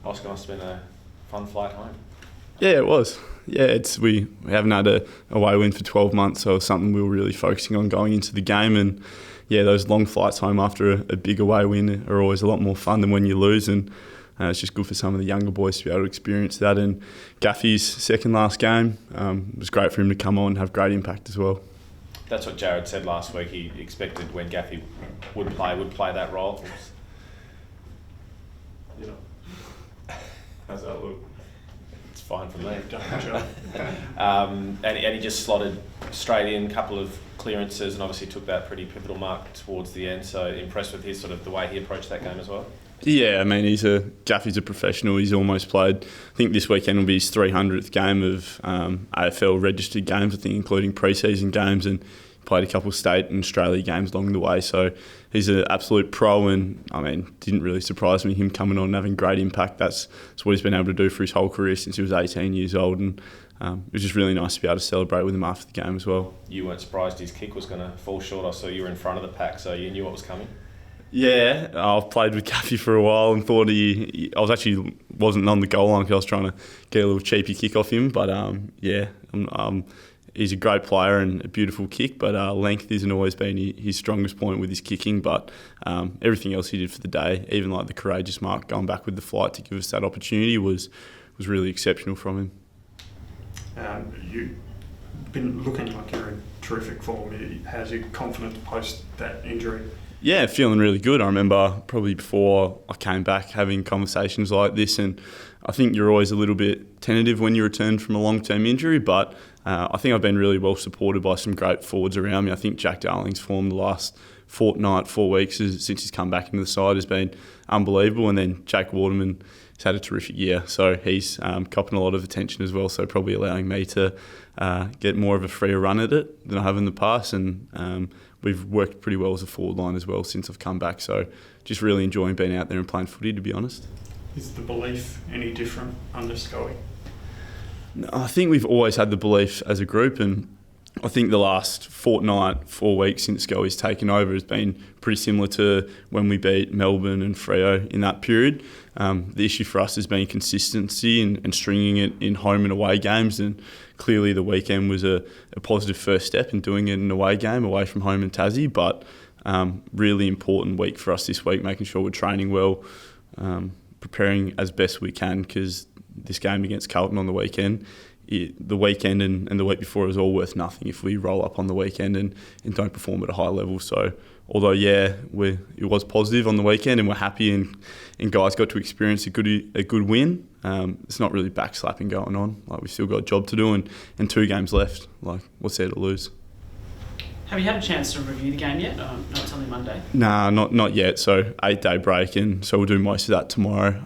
Oscar, must have been a fun flight home. Yeah, it was. Yeah, we haven't had a away win for 12 months, so it was something we were really focusing on going into the game. And yeah, those long flights home after a big away win are always a lot more fun than when you lose. And it's just good for some of the younger boys to be able to experience that. And Gaffy's second last game, it was great for him to come on and have great impact as well. That's what Jared said last week. He expected when Gaffy would play that role. How's that look? It's fine for me. And he just slotted straight in, a couple of clearances, and obviously took that pretty pivotal mark towards the end. So impressed with his sort of the way he approached that game as well. Yeah, I mean, Gaffy's a professional. He's almost played, I think this weekend will be his 300th game of AFL registered games, I think, including pre-season games, and played a couple of state and Australia games along the way. So he's an absolute pro, and I mean, didn't really surprise me, him coming on and having great impact. That's what he's been able to do for his whole career since he was 18 years old, and it was just really nice to be able to celebrate with him after the game as well. You weren't surprised his kick was going to fall short. I saw you were in front of the pack, so you knew what was coming. Yeah, I've played with Gaffy for a while and thought wasn't on the goal line because I was trying to get a little cheapy kick off him. But he's a great player and a beautiful kick, but length isn't always been his strongest point with his kicking. But everything else he did for the day, even like the courageous mark going back with the flight to give us that opportunity, was really exceptional from him. You've been looking like you're in terrific form. How's your confidence post that injury? Yeah, feeling really good. I remember probably before I came back having conversations like this, and I think you're always a little bit tentative when you return from a long-term injury, but I think I've been really well supported by some great forwards around me. I think Jack Darling's form the last fortnight, 4 weeks since he's come back into the side has been unbelievable, and then Jake Waterman has had a terrific year, so he's copping a lot of attention as well, so probably allowing me to get more of a freer run at it than I have in the past, and we've worked pretty well as a forward line as well since I've come back, so just really enjoying being out there and playing footy, to be honest. Is the belief any different under Scully? No, I think we've always had the belief as a group, and I think the last fortnight, 4 weeks since Scully's taken over has been pretty similar to when we beat Melbourne and Freo in that period. The issue for us has been consistency and stringing it in home and away games, and clearly the weekend was a positive first step in doing it in an away game, away from home in Tassie, but really important week for us this week, making sure we're training well, preparing as best we can, because this game against Carlton on the weekend, the weekend and the week before is all worth nothing if we roll up on the weekend and don't perform at a high level. So although, it was positive on the weekend and we're happy and guys got to experience a good win, it's not really backslapping going on. Like, we've still got a job to do and 2 games left. Like, what's there to lose? Have you had a chance to review the game yet? No, it's only Monday. Nah, not yet. So 8-day break, and so we'll do most of that tomorrow.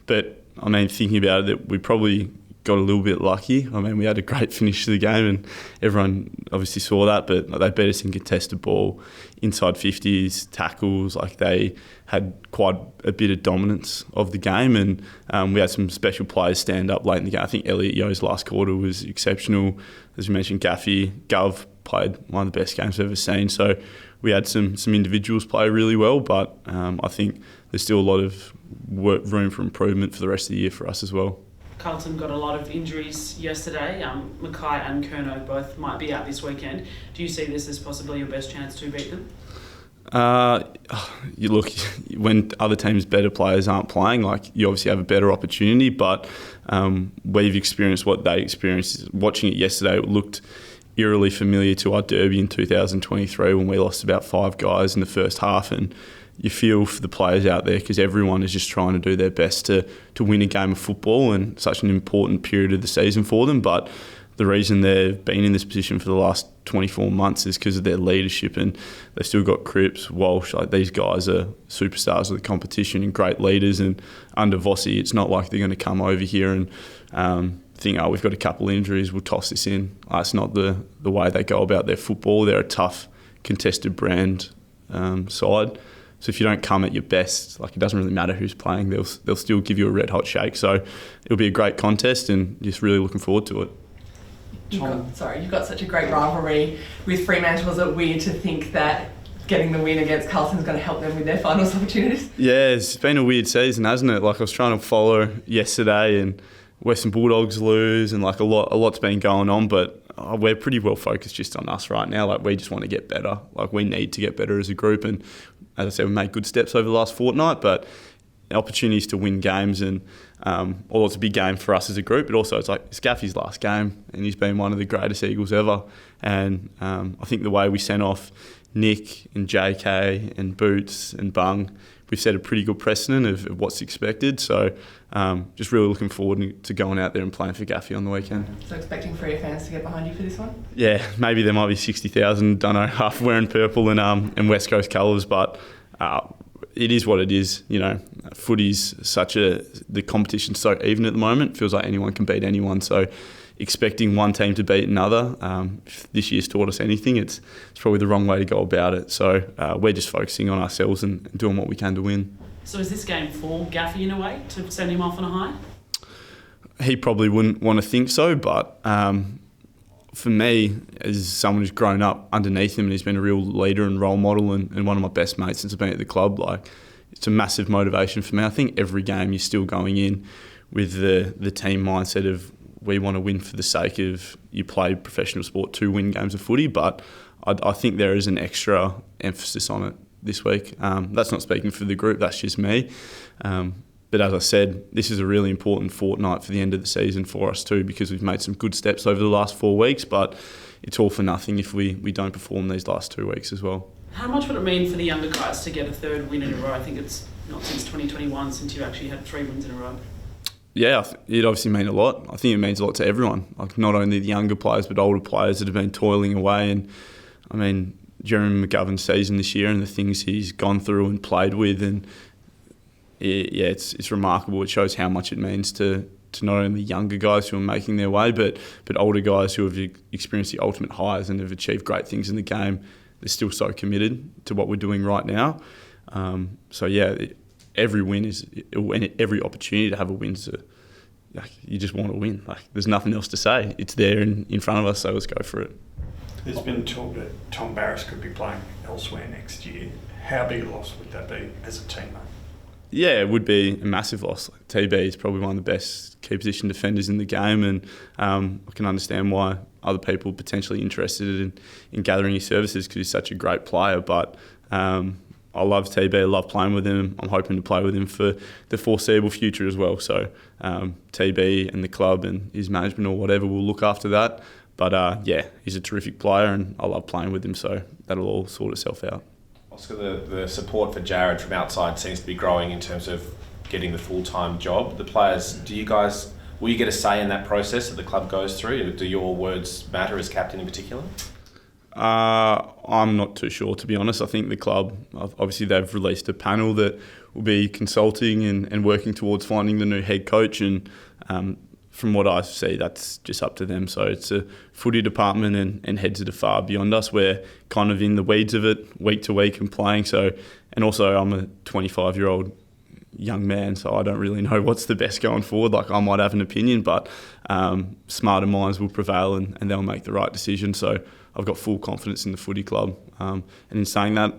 But I mean, thinking about it, we probably got a little bit lucky. I mean, we had a great finish to the game, and everyone obviously saw that. But they beat us in contested ball, inside 50s, tackles. Like, they had quite a bit of dominance of the game, and we had some special players stand up late in the game. I think Elliot Yeo's last quarter was exceptional. As you mentioned, Gaffy, Gov played one of the best games I've ever seen. So we had some individuals play really well, but I think there's still a lot of room for improvement for the rest of the year for us as well. Carlton got a lot of injuries yesterday. Mackay and Curnow both might be out this weekend. Do you see this as possibly your best chance to beat them? You look, when other teams' better players aren't playing, like, you obviously have a better opportunity, but we've experienced what they experienced. Watching it yesterday, it looked eerily familiar to our derby in 2023 when we lost about 5 guys in the first half, and you feel for the players out there because everyone is just trying to do their best to win a game of football, and such an important period of the season for them. But the reason they've been in this position for the last 24 months is because of their leadership, and they've still got Cripps, Walsh. Like, these guys are superstars of the competition and great leaders, and under Vossi, it's not like they're going to come over here and think, we've got a couple of injuries, we'll toss this in. It's not the way they go about their football. They're a tough, contested brand side. So if you don't come at your best, like, it doesn't really matter who's playing, they'll still give you a red hot shake. So it'll be a great contest, and just really looking forward to it. You've got such a great rivalry with Fremantle. Is it weird to think that getting the win against Carlton is going to help them with their finals opportunities? Yeah, it's been a weird season, hasn't it? Like I was trying to follow yesterday and Western Bulldogs lose and like a lot's been going on, but we're pretty well focused just on us right now. Like we just want to get better. Like we need to get better as a group, and as I said, we made good steps over the last fortnight, but opportunities to win games, and although it's a big game for us as a group, but also it's Gaffy's last game and he's been one of the greatest Eagles ever, and I think the way we sent off Nick and JK and Boots and Bung, we've set a pretty good precedent of what's expected, so just really looking forward to going out there and playing for Gaffy on the weekend. So expecting Freo fans to get behind you for this one? Yeah, maybe there might be 60,000, don't know, half wearing purple and West Coast colours, but it is what it is. You know, footy's the competition's so even at the moment. It feels like anyone can beat anyone. So expecting one team to beat another, if this year's taught us anything, it's probably the wrong way to go about it. So we're just focusing on ourselves and doing what we can to win. So is this game for Gaffy in a way, to send him off on a high? He probably wouldn't want to think so, but for me, as someone who's grown up underneath him and he's been a real leader and role model and one of my best mates since I've been at the club, like it's a massive motivation for me. I think every game you're still going in with the team mindset of we want to win for the sake of you play professional sport to win games of footy, but I think there is an extra emphasis on it this week. That's not speaking for the group, that's just me. But as I said, this is a really important fortnight for the end of the season for us too, because we've made some good steps over the last 4 weeks, but it's all for nothing if we don't perform these last 2 weeks as well. How much would it mean for the younger guys to get a third win in a row? I think it's not since 2021 since you actually had 3 wins in a row. Yeah, it obviously means a lot. I think it means a lot to everyone, like not only the younger players but older players that have been toiling away. And I mean, Jeremy McGovern's season this year and the things he's gone through and played with, and it's remarkable. It shows how much it means to not only younger guys who are making their way, but older guys who have experienced the ultimate highs and have achieved great things in the game. They're still so committed to what we're doing right now. Every win every opportunity to have a win. You just want to win. Like there's nothing else to say. It's there in front of us, so let's go for it. There's been talk that Tom Barras could be playing elsewhere next year. How big a loss would that be as a teammate? Yeah, it would be a massive loss. Like, TB is probably one of the best key position defenders in the game, and I can understand why other people are potentially interested in gathering his services because he's such a great player. But I love TB, I love playing with him. I'm hoping to play with him for the foreseeable future as well. So TB and the club and his management or whatever will look after that. But he's a terrific player and I love playing with him, so that'll all sort itself out. Oscar, the support for Jared from outside seems to be growing in terms of getting the full-time job. The players, will you get a say in that process that the club goes through? Do your words matter as captain in particular? I'm not too sure, to be honest. I think the club, obviously they've released a panel that will be consulting and working towards finding the new head coach, and from what I see, that's just up to them. So it's a footy department and heads that are far beyond us. We're kind of in the weeds of it week to week and playing. So, and also I'm a 25-year-old young man, so I don't really know what's the best going forward. Like I might have an opinion, but smarter minds will prevail and they'll make the right decision. So I've got full confidence in the footy club. And in saying that,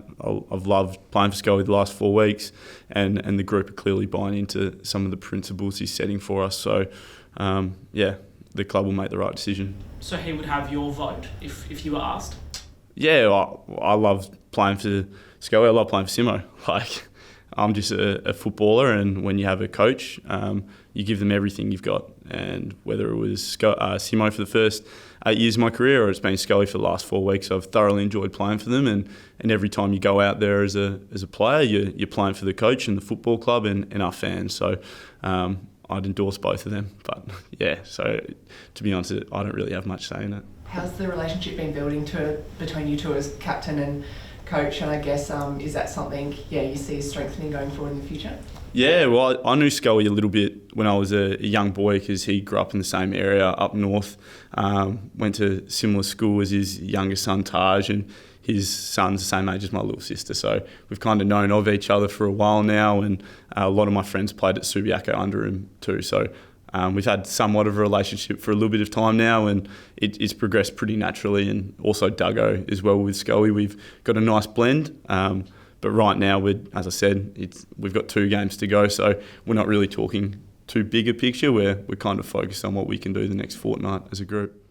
I've loved playing for Scully the last 4 weeks, and the group are clearly buying into some of the principles he's setting for us. So, the club will make the right decision. So he would have your vote if you were asked? Yeah, I love playing for Scully. I love playing for Simo. Like, I'm just a footballer, and when you have a coach, you give them everything you've got. And whether it was Simo for the first 8 years of my career, or it's been Scully for the last 4 weeks, I've thoroughly enjoyed playing for them. And every time you go out there as a player, you're playing for the coach and the football club and our fans. So I'd endorse both of them. But so to be honest, I don't really have much say in it. How's the relationship been building between you two as captain and coach? And I guess, is that something you see as strengthening going forward in the future? Yeah, well, I knew Scully a little bit when I was a young boy because he grew up in the same area up north, went to similar school as his youngest son Taj, and his son's the same age as my little sister. So we've kind of known of each other for a while now, and a lot of my friends played at Subiaco under him too. So we've had somewhat of a relationship for a little bit of time now, and it's progressed pretty naturally. And also Duggo as well with Scully, we've got a nice blend. But right now, as I said, we've got 2 games to go, so we're not really talking too big a picture. We're kind of focused on what we can do the next fortnight as a group.